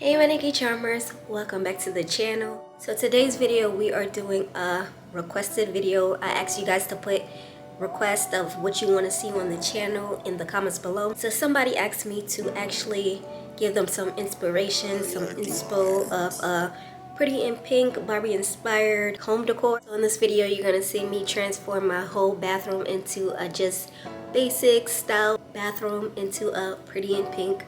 Hey my nikicharmz, welcome back to the channel. So today's video we are doing a requested video. I asked you guys to put requests of what you want to see on the channel in the comments below. So somebody asked me to actually give them some inspiration, some inspo of a pretty in pink Barbie inspired home decor. So in this video you're gonna see me transform my whole bathroom into a just basic style bathroom into a pretty in pink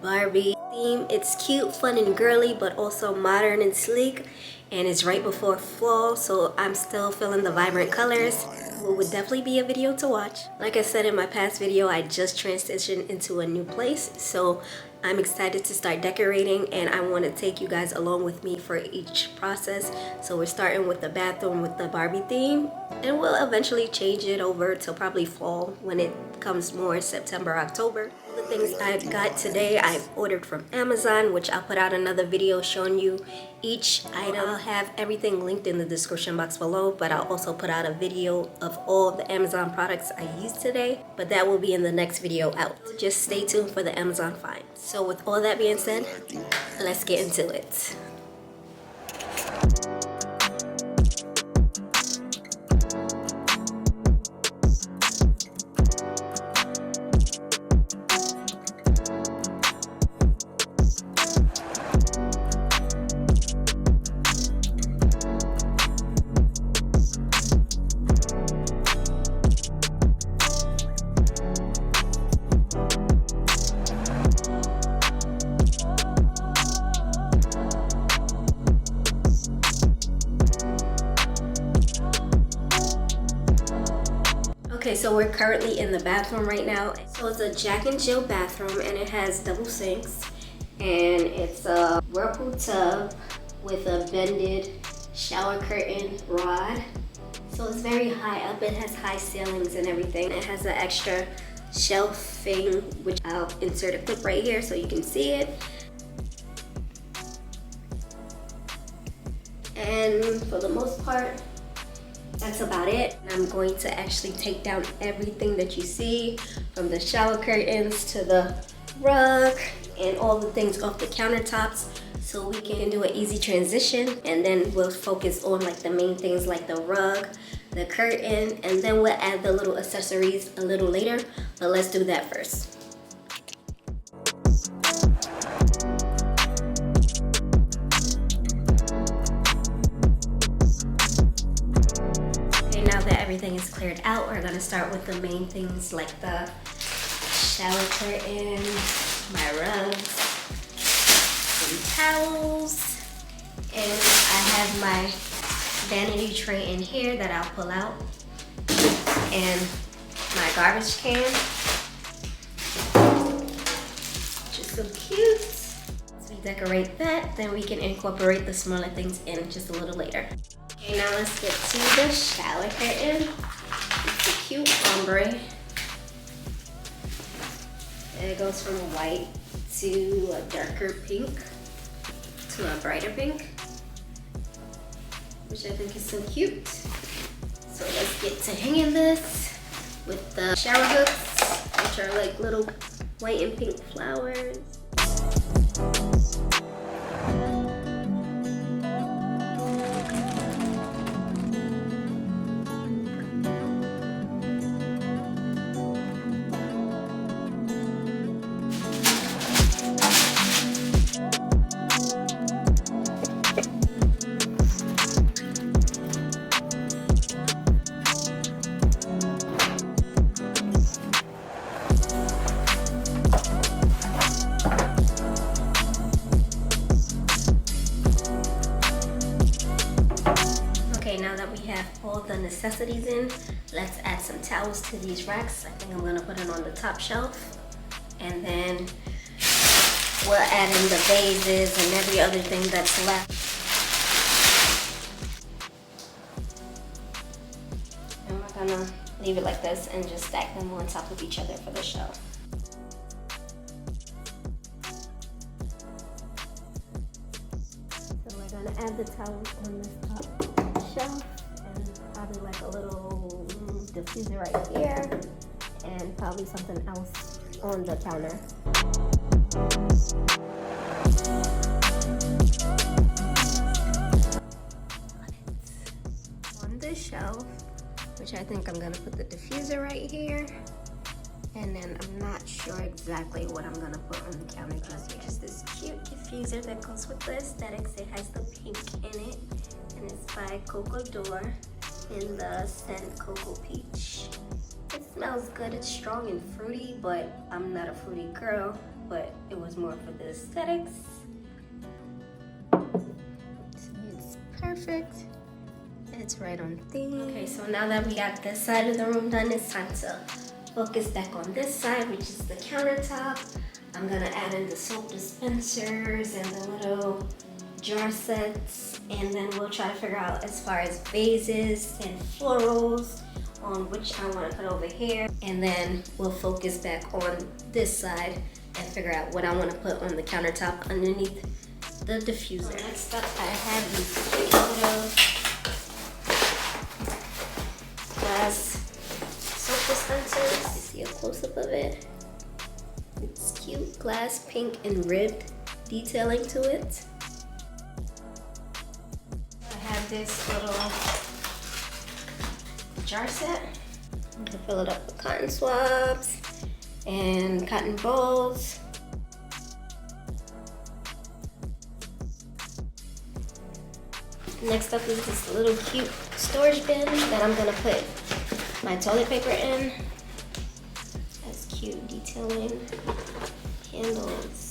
Barbie theme. It's cute, fun, and girly, but also modern and sleek. And it's right before fall, so I'm still feeling the vibrant colors. It would definitely be a video to watch. Like I said in my past video, I just transitioned into a new place, so I'm excited to start decorating, and I want to take you guys along with me for each process. So we're starting with the bathroom with the Barbie theme, and we'll eventually change it over to probably fall when it comes more September, October. The things I got today I've ordered from Amazon, which I'll put out another video showing you each item. I'll have everything linked in the description box below, but I'll also put out a video of all the Amazon products I used today, but that will be in the next video out. So just stay tuned for the Amazon finds. So with all that being said, let's get into it. Okay, so we're currently in the bathroom right now. So it's a Jack and Jill bathroom, and it has double sinks, and it's a whirlpool tub with a bended shower curtain rod. So it's very high up. It has high ceilings and everything. It has an extra shelving, which I'll insert a clip right here so you can see it. And for the most part, that's about it. I'm going to actually take down everything that you see, from the shower curtains to the rug and all the things off the countertops, so we can do an easy transition, and then we'll focus on like the main things like the rug, the curtain, and then we'll add the little accessories a little later, but let's do that first. Everything is cleared out, we're gonna start with the main things like the shower curtain, my rugs, some towels, and I have my vanity tray in here that I'll pull out, and my garbage can, just so cute. So we decorate that, then we can incorporate the smaller things in just a little later. Okay, now let's get to the shower curtain. It's a cute ombre. And it goes from white to a darker pink to a brighter pink, which I think is so cute. So let's get to hanging this with the shower hooks, which are like little white and pink flowers. Now that we have all the necessities in, let's add some towels to these racks. I think I'm gonna put it on the top shelf, and then we'll add in the vases and every other thing that's left. And we're gonna leave it like this and just stack them on top of each other for the show. So we're gonna add the towels on this top shelf, and probably like a little diffuser right here, and probably something else on the counter. this shelf, which I think I'm gonna put the diffuser right here. And then I'm not sure exactly what I'm gonna put on the counter just yet. Just this cute diffuser that goes with the aesthetics. It has the pink in it, and it's by Coco Door in the scent Cocoa Peach. It smells good. It's strong and fruity, but I'm not a fruity girl, but it was more for the aesthetics. So it's perfect. It's right on theme. Okay, so now that we got this side of the room done, it's time to focus back on this side, which is the countertop. I'm gonna add in the soap dispensers and the little jar sets, and then we'll try to figure out as far as vases and florals on which I want to put over here, and then we'll focus back on this side and figure out what I want to put on the countertop underneath the diffuser. So next up, I have these cute little glass soap dispensers. You see a close-up of it. It's cute, glass, pink, and ribbed detailing to it. I have this little jar set. I'm gonna fill it up with cotton swabs and cotton balls. Next up is this little cute storage bin that I'm gonna put my toilet paper in. That's cute detailing, candles.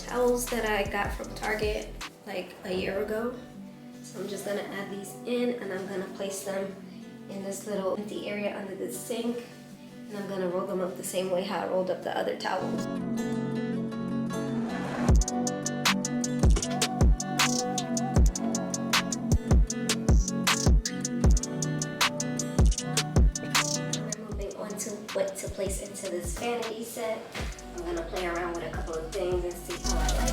Towels that I got from Target like a year ago. So I'm just gonna add these in, and I'm gonna place them in this little empty area under the sink, and I'm gonna roll them up the same way how I rolled up the other towels. We're moving on to what to place into this vanity set. I'm gonna play around with a couple of things and see how I like it.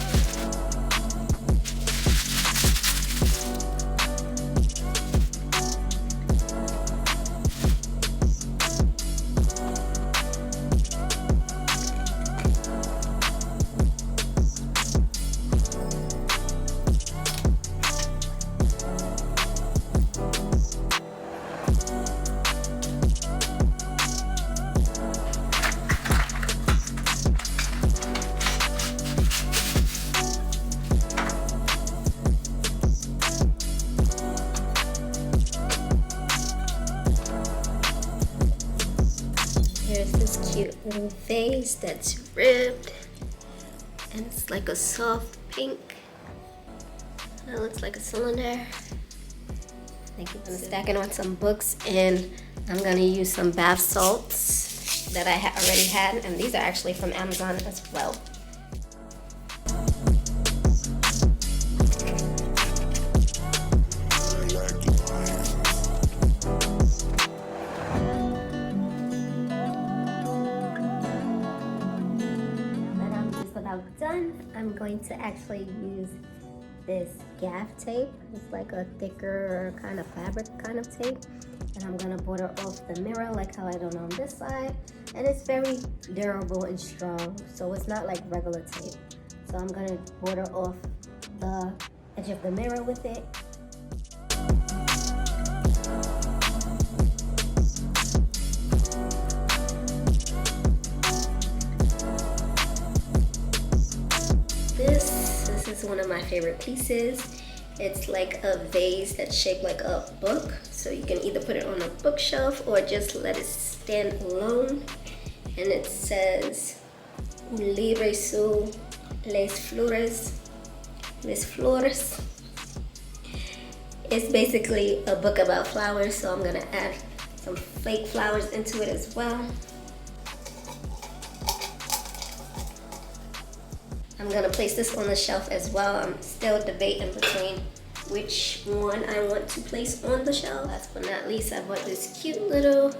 Here's this cute little vase that's ribbed, and it's like a soft pink. It looks like a cylinder. I'm gonna stack it on some books, and I'm gonna use some bath salts that I already had, and these are actually from Amazon as well. Done. I'm going to actually use this gaff tape. It's like a thicker kind of fabric kind of tape, and I'm gonna border off the mirror like how I done on this side, and it's very durable and strong, so it's not like regular tape. So I'm gonna border off the edge of the mirror with it. This is one of my favorite pieces. It's like a vase that's shaped like a book. So you can either put it on a bookshelf or just let it stand alone. And it says, Libre su les flores. Les flores. It's basically a book about flowers, so I'm gonna add some fake flowers into it as well. I'm gonna place this on the shelf as well. I'm still debating between which one I want to place on the shelf. Last but not least, I bought this cute little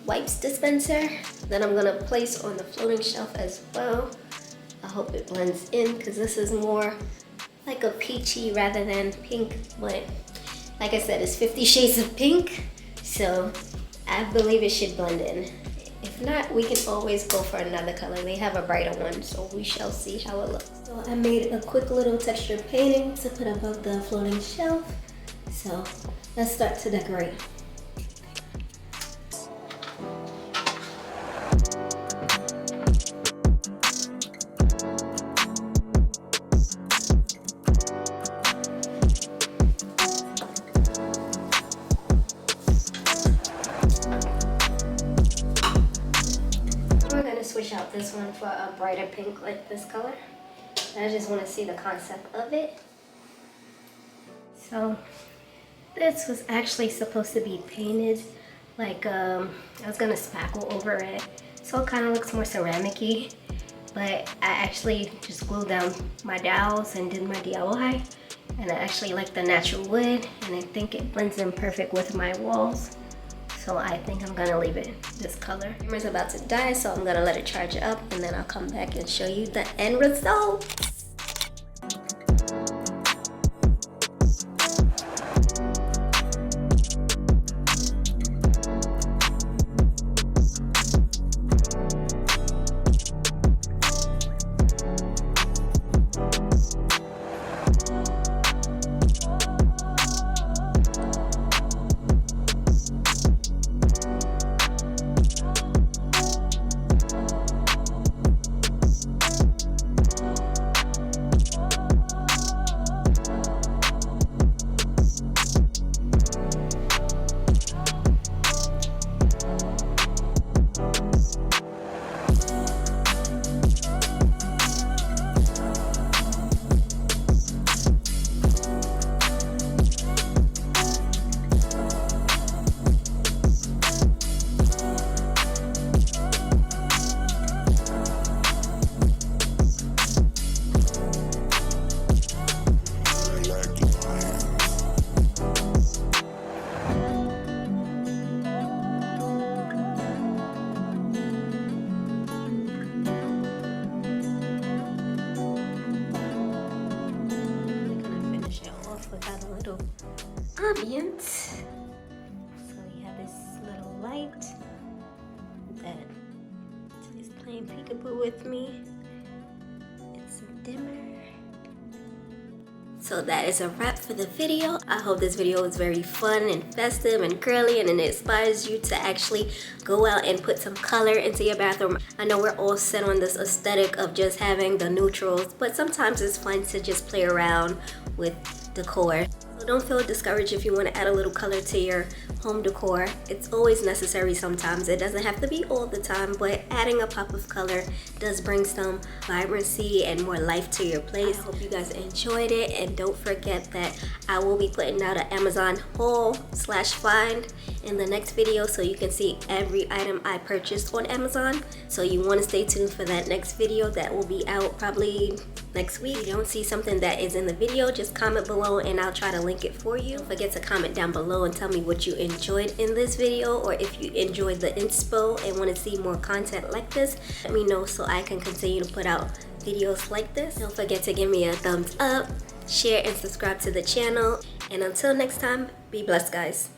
wipes dispenser that I'm gonna place on the floating shelf as well. I hope it blends in because this is more like a peachy rather than pink, but like I said, it's 50 shades of pink, so I believe it should blend in. If not, we can always go for another color. They have a brighter one, so we shall see how it looks. So I made a quick little texture painting to put above the floating shelf. So let's start to decorate. Switch out this one for a brighter pink like this color. I just want to see the concept of it. So this was actually supposed to be painted like I was gonna spackle over it, so it kind of looks more ceramic-y, but I actually just glued down my dowels and did my DIY, and I actually like the natural wood, and I think it blends in perfect with my walls. So I think I'm gonna leave it this color. The timer's about to die, so I'm gonna let it charge up, and then I'll come back and show you the end result. Without a little ambience. So we have this little light that is playing peekaboo with me. It's a dimmer. So that is a wrap for the video. I hope this video was very fun and festive and curly, and it inspires you to actually go out and put some color into your bathroom. I know we're all set on this aesthetic of just having the neutrals, but sometimes it's fun to just play around with decor. So don't feel discouraged if you want to add a little color to your home decor. It's always necessary sometimes. It doesn't have to be all the time, but adding a pop of color does bring some vibrancy and more life to your place. I hope you guys enjoyed it, and don't forget that I will be putting out an Amazon haul/find in the next video, so you can see every item I purchased on Amazon. So you want to stay tuned for that next video that will be out probably next week. If you don't see something that is in the video, just comment below and I'll try to link it for you. Don't forget to comment down below and tell me what you enjoyed in this video, or if you enjoyed the inspo and want to see more content like this, let me know so I can continue to put out videos like this. Don't forget to give me a thumbs up, share and subscribe to the channel, and until next time, be blessed guys.